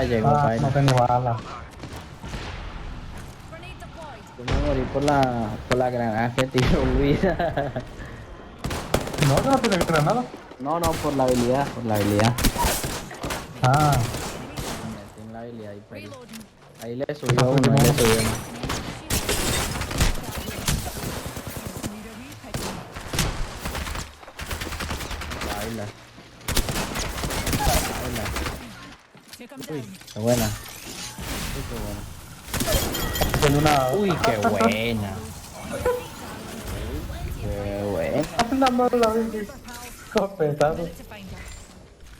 llegó, Ah, no paila. tengo bala. Yo me morí por la granada que tiró Luis. No, yo no tiene granada. No, no, por la habilidad, por la habilidad. Ah, Me metí en la habilidad y perdí. Ahí le esa subió fue uno, ahí le uno. subió uno. Baila, baila. Uy, qué buena. Uy, qué buena. Soy una... Uy, qué buena. Uy, qué buena. Andando la bici. Copetazo.